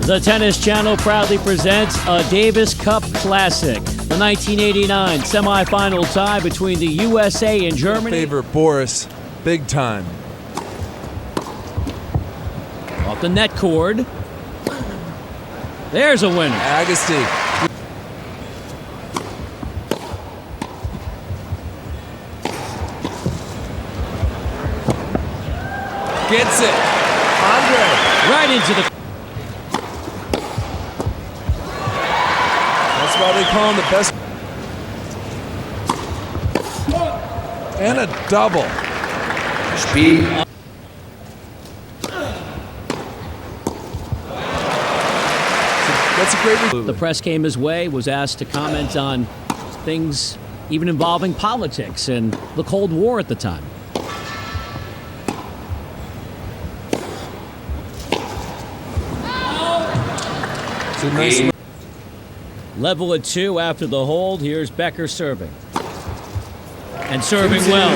The Tennis Channel proudly presents a Daviscup Classic, the 1989 semifinal tie between the USA and Germany. Favor Boris, big time. Off the net cord. There's a winner. Agassi. Gets it. Andre. Right into the... That's why they call him the best. And a double. Spiel. That's a great move. The press came his way, was asked to comment on things even involving politics and the Cold War at the time. It's a nice Level at 2 after the hold. Here's Becker serving. And serving well.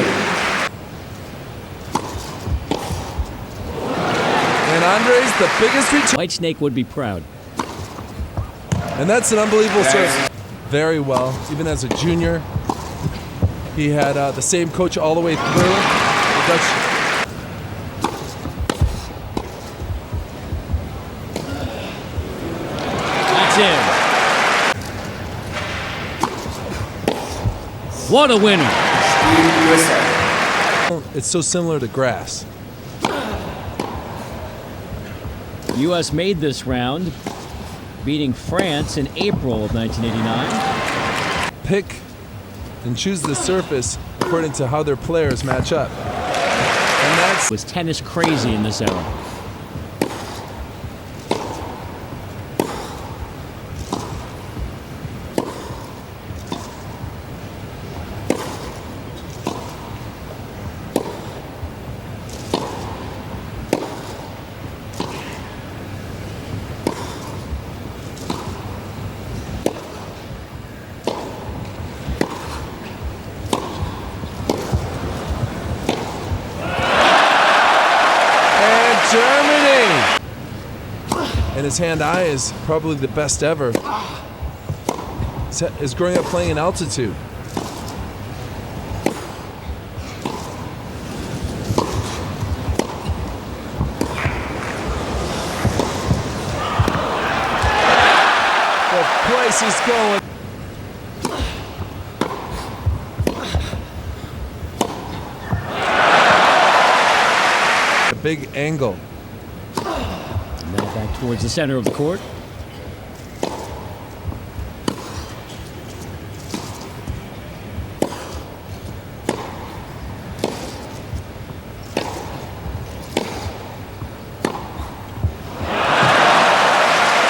And Andre's the biggest return. Whitesnake would be proud. And that's an unbelievable service. Very well. Even as a junior, he had the same coach all the way through. The Dutch. That's in. What a winner. It's so similar to grass. U.S. made this round, beating France in April of 1989. Pick and choose the surface according to how their players match up. And that's Was tennis crazy in this era. Germany! And his hand-eye is probably the best ever. Is growing up playing in altitude. The place is going. A big angle. Now back towards the center of the court.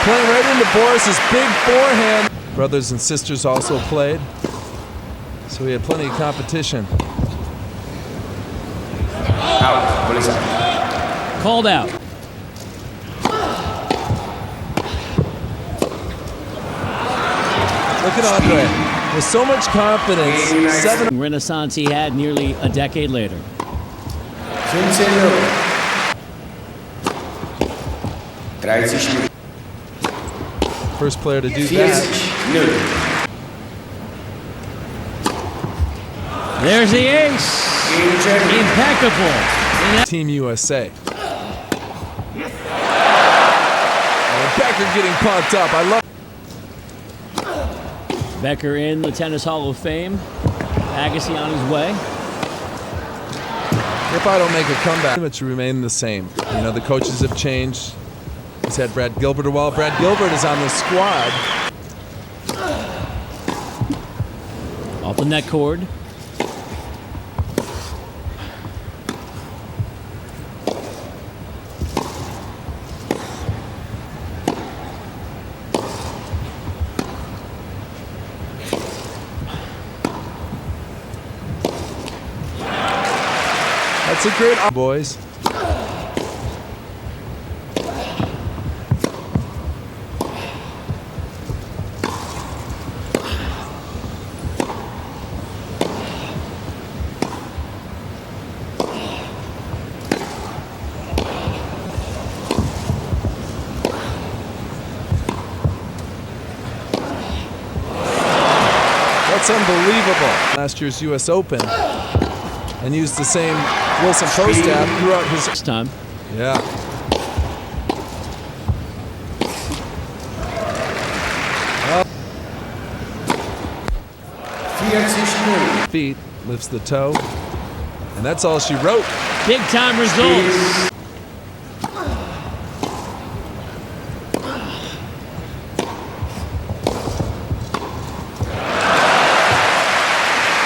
Playing right into Boris's big forehand. Brothers and sisters also played, so we had plenty of competition. Out. What is that? Called out. Look at Andre. With so much confidence. 7. Renaissance he had nearly a decade later. 15 minuten. 30 minuten. First player to do 40 that. minuten. There's the ace. Impeccable. Team USA. And Becker getting pumped up. I love. Becker in the Tennis Hall of Fame. Agassi on his way. If I don't make a comeback, pretty much remain the same. You know, the coaches have changed. He's had Brad Gilbert a while. Brad Gilbert is on the squad. Off the net cord. That's a great boys. That's unbelievable. Last year's U.S. Open, and used the same Wilson Pro staff throughout his time. Yeah. Feet, lifts the toe, and that's all she wrote. Big time results.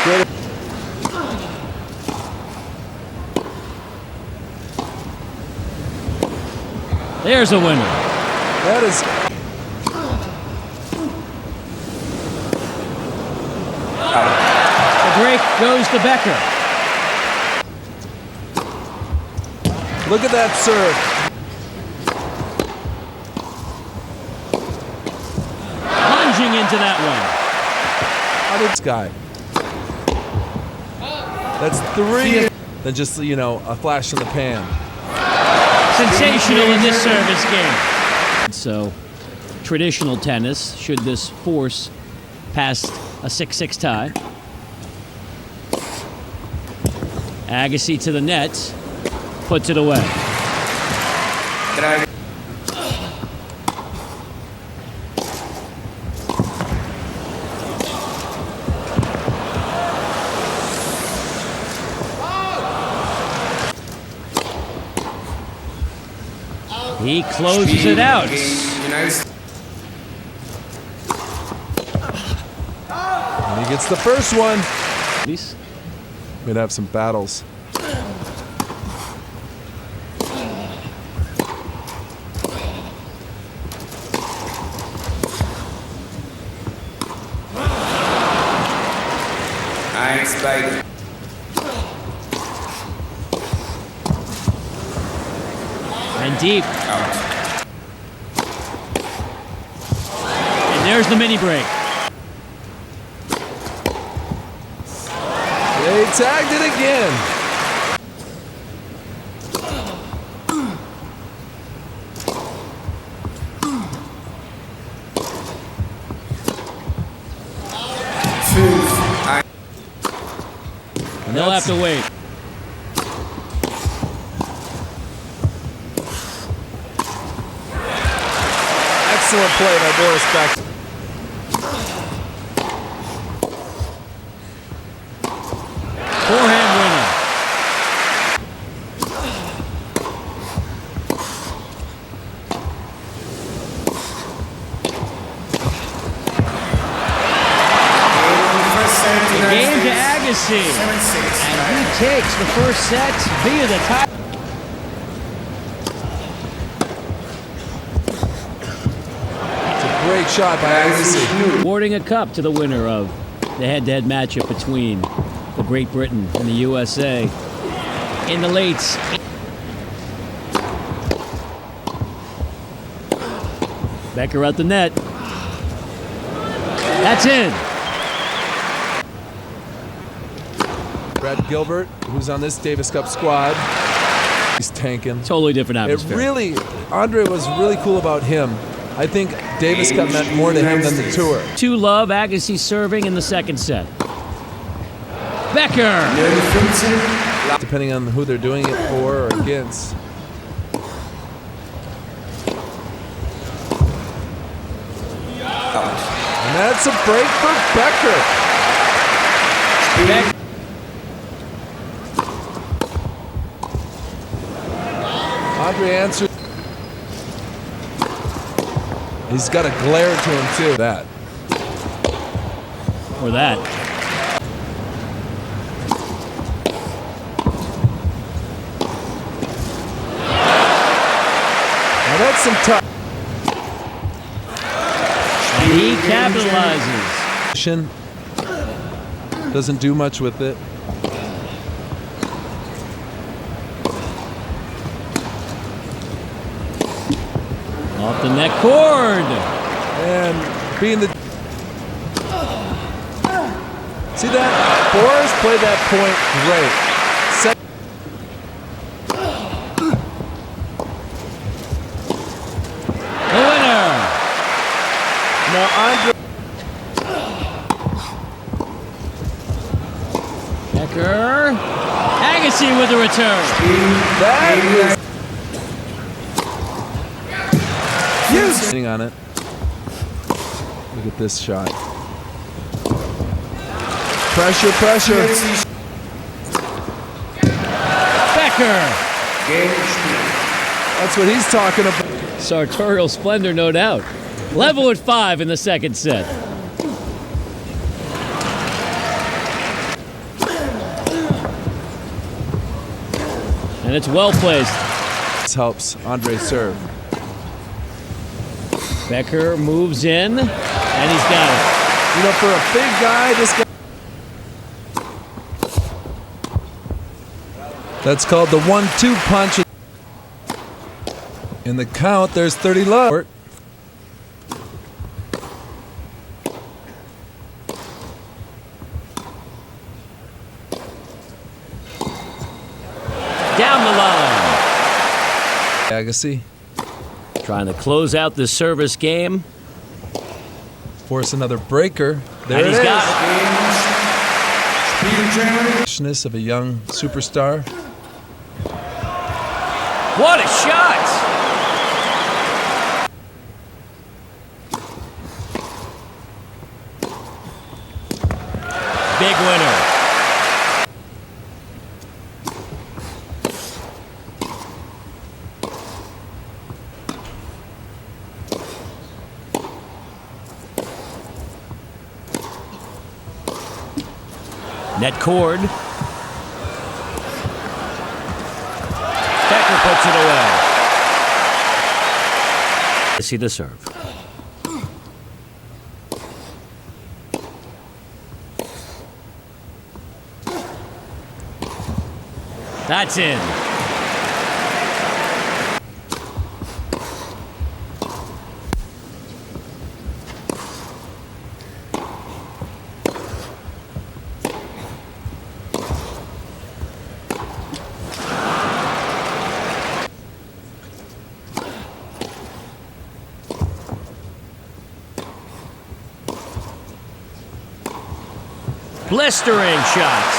Good. There's a winner. That is. The break goes to Becker. Look at that serve. Plunging into that one. How did this guy? That's 3. Then just, a flash in the pan. Sensational in this service game. So, traditional tennis, should this force past a 6-6 tie. Agassi to the net, puts it away. He closes it out. And he gets the first one. We'd have some battles. And deep. Out. And there's the mini break. They tagged it again. They'll have to wait. Excellent play by Boris Becker. Forehand winner. The game to Agassi. And he takes the first set via the tie. Great shot by Agassi. Awarding a cup to the winner of the head-to-head matchup between the Great Britain and the USA in the lates. Becker at the net. That's in. Brad Gilbert, who's on this Daviscup squad, he's tanking. Totally different atmosphere. Andre was really cool about him. I think Daviscup meant more to him than the tour. 2-love, Agassi serving in the second set. Becker! Depending on who they're doing it for or against. And that's a break for Becker. Andre answers. He's got a glare to him too. That. Or that. Now that's some tough. And he capitalizes. Doesn't do much with it. Off the net cord. And being the... See that? Boris played that point great. The winner. Now Andre... Agassi with the return. That is sitting on it. Look at this shot. Pressure, pressure. Becker. That's what he's talking about. Sartorial splendor, no doubt. Level at 5 in the second set. And it's well placed. This helps Andre serve. Becker moves in, and he's got it. You know, for a big guy, this guy. That's called the 1-2 punch. In the count, there's 30 love. Down the line. Agassi. Trying to close out this service game. Force another breaker. There And it he's is. got Freshness of a young superstar. What a shot! Big winner. Net cord. Becker puts it away. See the serve. That's in. Blistering shot.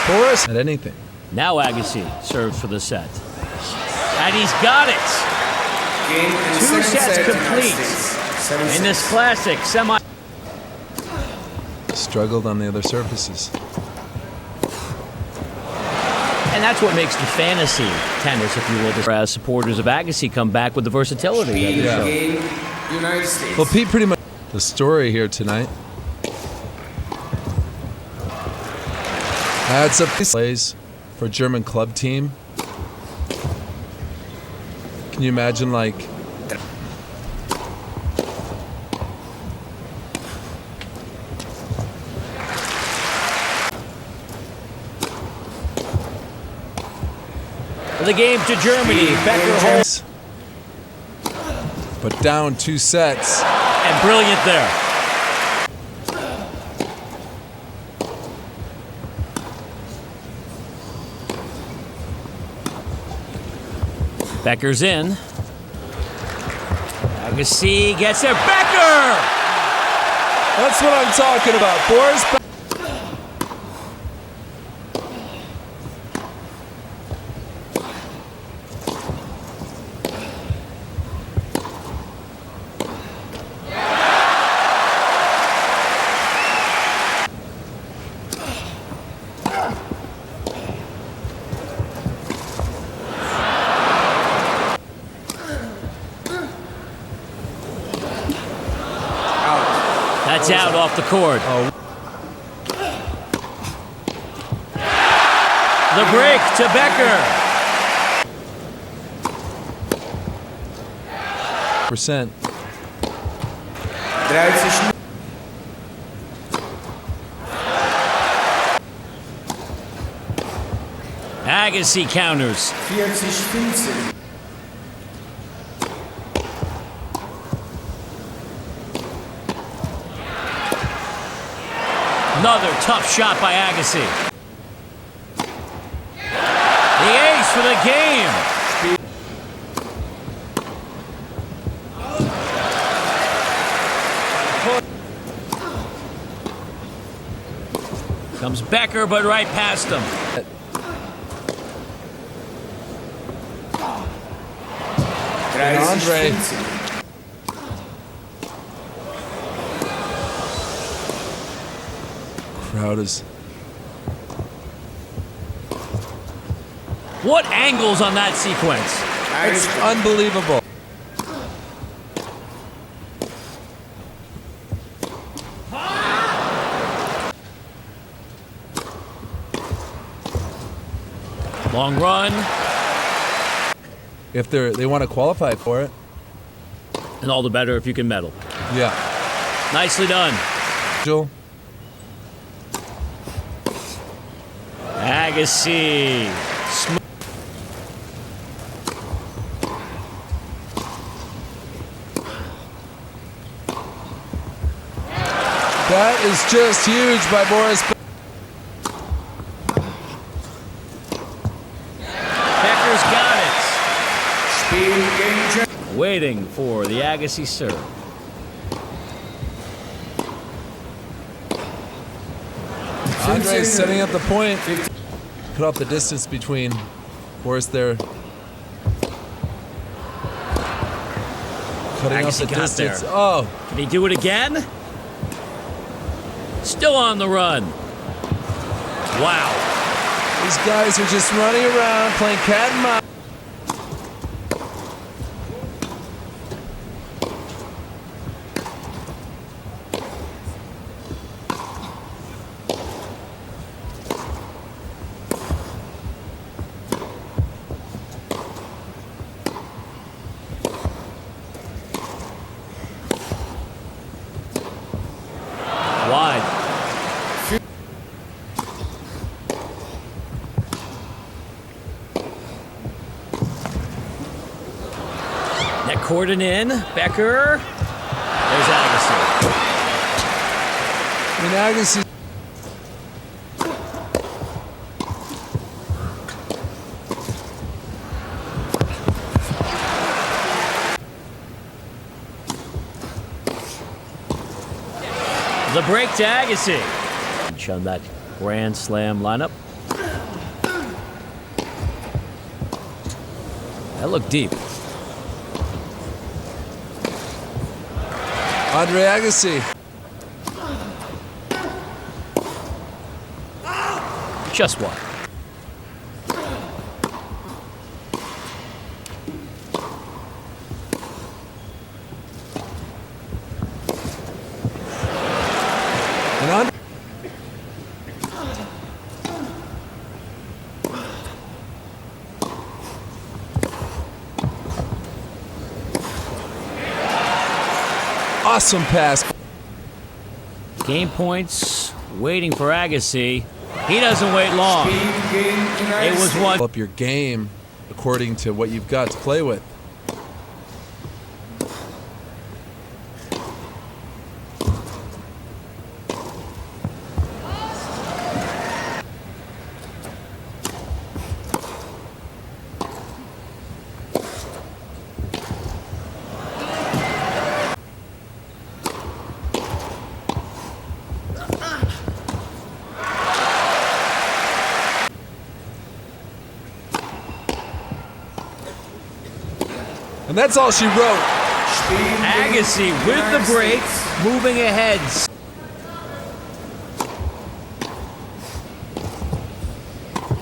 Forrest at anything. Now Agassi serves for the set. And he's got it. Two sets complete in this classic semi. Struggled on the other surfaces. And that's what makes the fantasy tennis, if you will, as supporters of Agassi come back with the versatility that he showed. United States. Well, Pete, pretty much the story here tonight. That's a plays for a German club team. Can you imagine, like, The game to Germany. Becker holds. But down 2 sets. And brilliant there. Becker's in. Agassi gets it. Becker! That's what I'm talking about. Boris. That's out off the court. Oh. The break to Becker. Percent. Agassi counters. 40-15. Another tough shot by Agassi. The ace for the game. Comes Becker, but right past him. And Andre. 30-15. Crowd is. What angles on that sequence? It's unbelievable. Long run. If they want to qualify for it. And all the better if you can medal. Yeah. Nicely done. Jill. Agassi. That is just huge by Boris. Becker's got Spiel game. it. Waiting for the Agassi serve. Andre's setting up the point. Cut off the distance between Boris there. Cutting off the Agassi got distance. there. Oh, Can he do it again? Still on the run. Wow. these guys are just running around playing cat and mouse. Wide. Net cordon in. Becker. There's Agassi. I mean, Agassi. The break to Agassi. On that Grand Slam lineup. That looked deep. Andre Agassi. Just one. And Andre. Awesome pass. Game points. Waiting for Agassi. He doesn't wait long. Spiel game. It was one. Up your game according to what you've got to play with. And that's all she wrote. Spiel Agassi game. with the break, moving ahead.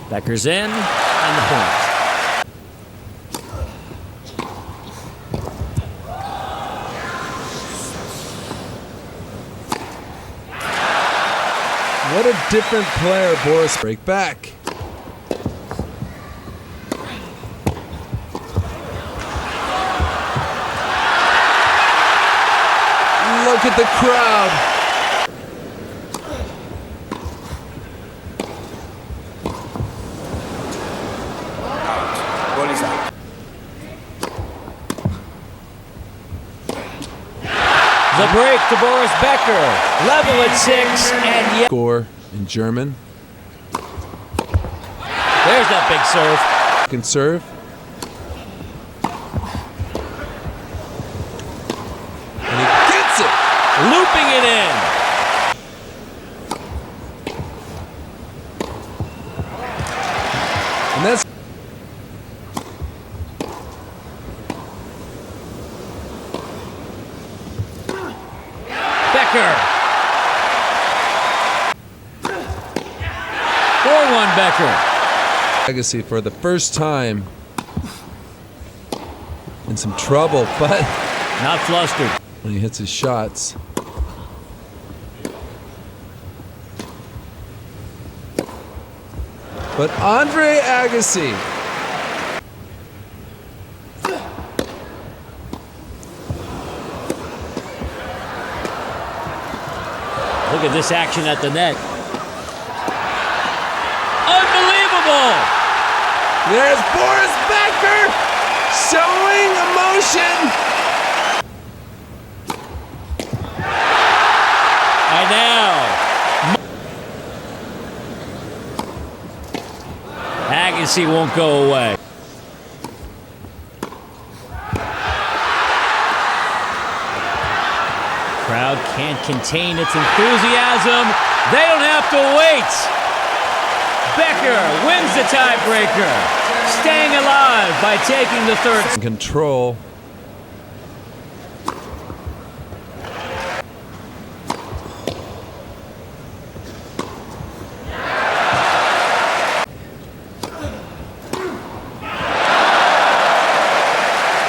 Becker's in, and the point. What a different player, Boris. Break back. Look at the crowd. The break to Boris Becker. Level at 6, and yet Score in German. there's that big serve. Can serve. And he gets it. Looping it in. And that's Becker. 4-1 Becker. Agassi for the first time in some trouble, but Not flustered. when he hits his shots. But Andre Agassi. Look at this action at the net. Unbelievable! There's Boris Becker showing emotion. And now, Agassi won't go away. Crowd can't contain its enthusiasm. They don't have to wait. Becker wins the tiebreaker, staying alive by taking the third. Control.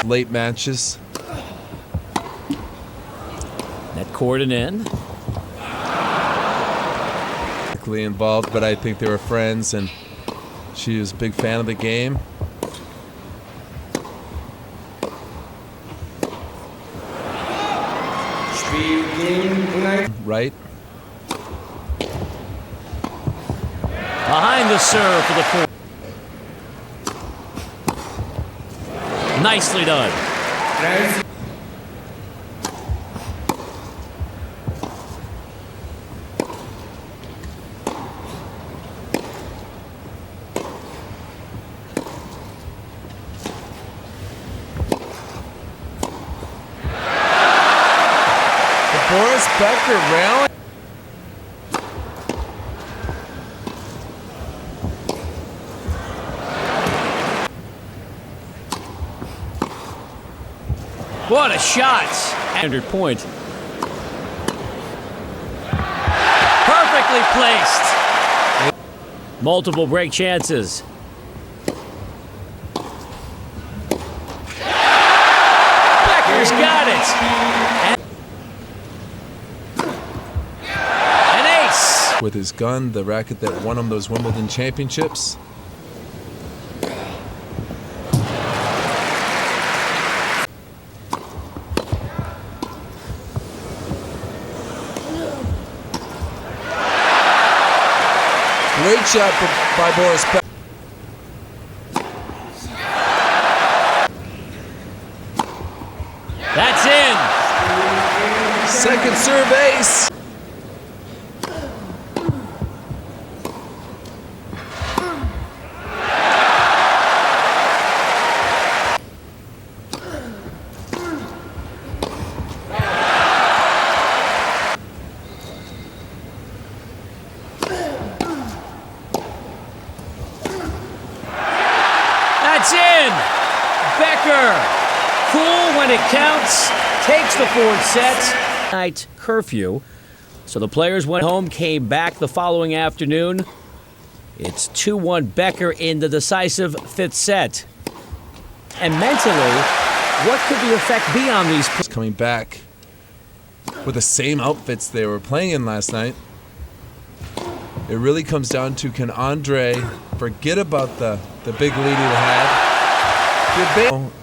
Late matches. Net cord and in. Involved, but I think they were friends, and she was a big fan of the game. Right? Behind the serve for the four. Nicely done. Boris Becker rally. What a shot! 100 point. Perfectly placed. Multiple break chances. Becker's got it. An ace. With his gun, the racket that won him those Wimbledon championships. Great shot by Boris Becker. That's in. Second serve ace. That's in. Becker, cool when it counts, takes the fourth set. Night curfew. So the players went home, came back the following afternoon. It's 2-1 Becker in the decisive fifth set. And mentally, what could the effect be on these players? Coming back with the same outfits they were playing in last night. It really comes down to, can Andre forget about the big lead he had?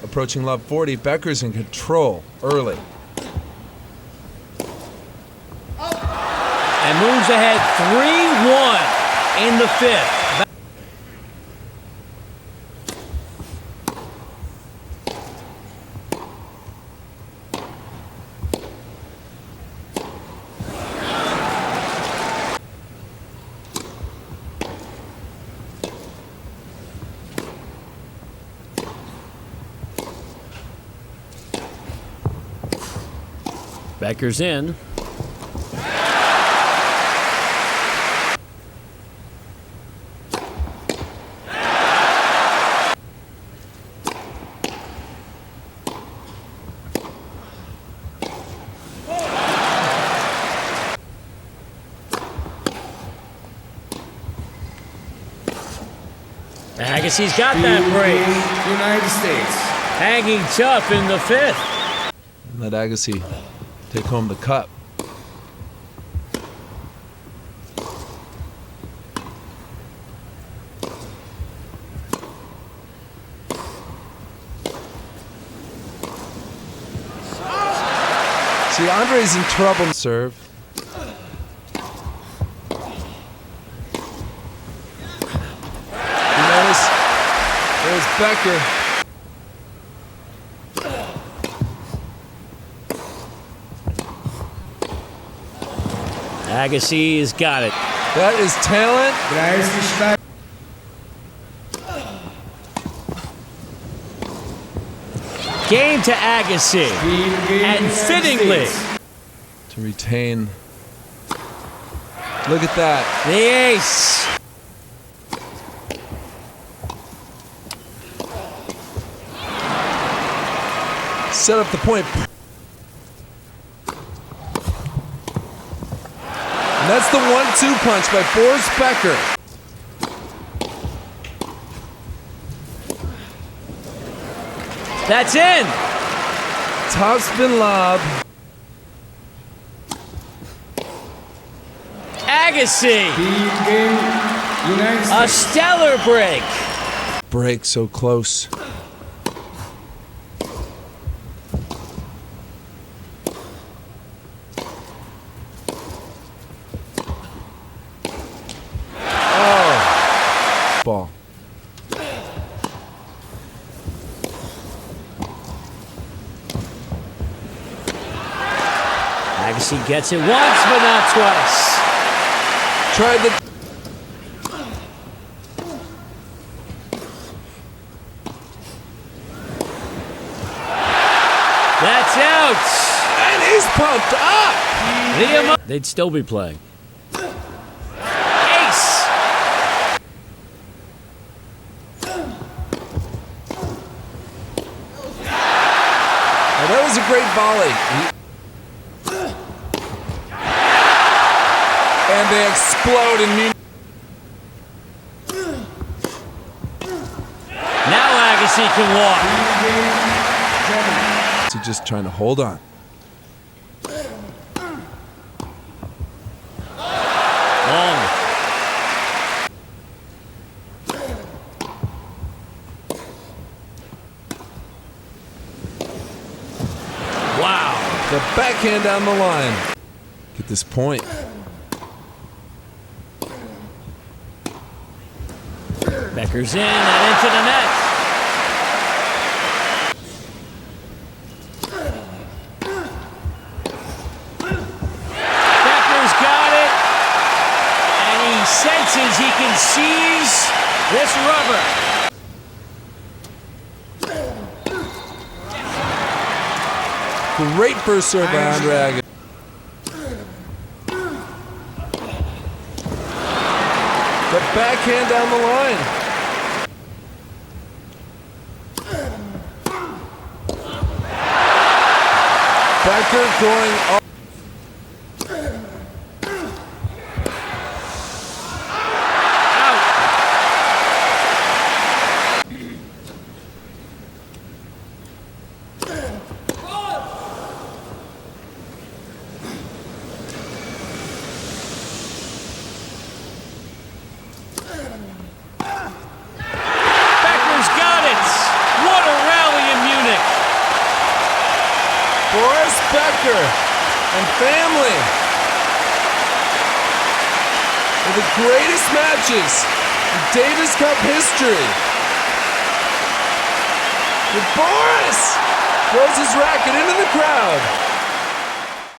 Approaching love 40, Becker's in control early. And moves ahead 3-1 in the fifth. Becker's in. Agassi's got that break. United States. Hanging tough in the fifth. Let Agassi take home the cup. See, Andre's in trouble. Serve. You notice there's Becker. Agassi's got it. That is talent. Game to Agassi. And fittingly, To retain. Look at that. the ace. Set up the point. And that's the 1-2 punch by Boris Becker. That's in. Topspin lob. Agassi. United A States. stellar break. Break so close. Oh. Ball. Agassi gets it once, but not twice. Tried the. That's out. And he's pumped up. They'd still be playing. Ace. Oh, that was a great volley. And they explode in Munich. Now Agassi can walk. So just trying to hold on. Long. Wow. The backhand down the line. Get this point. Becker's in and into the net. Becker's got it. And he senses he can seize this rubber. Great first serve by Andre Agassi. The backhand down the line. Becker going up. Becker's got it. What a rally in Munich. Boris Becker and family. One of the greatest matches in Daviscup history. And Boris throws his racket into the crowd.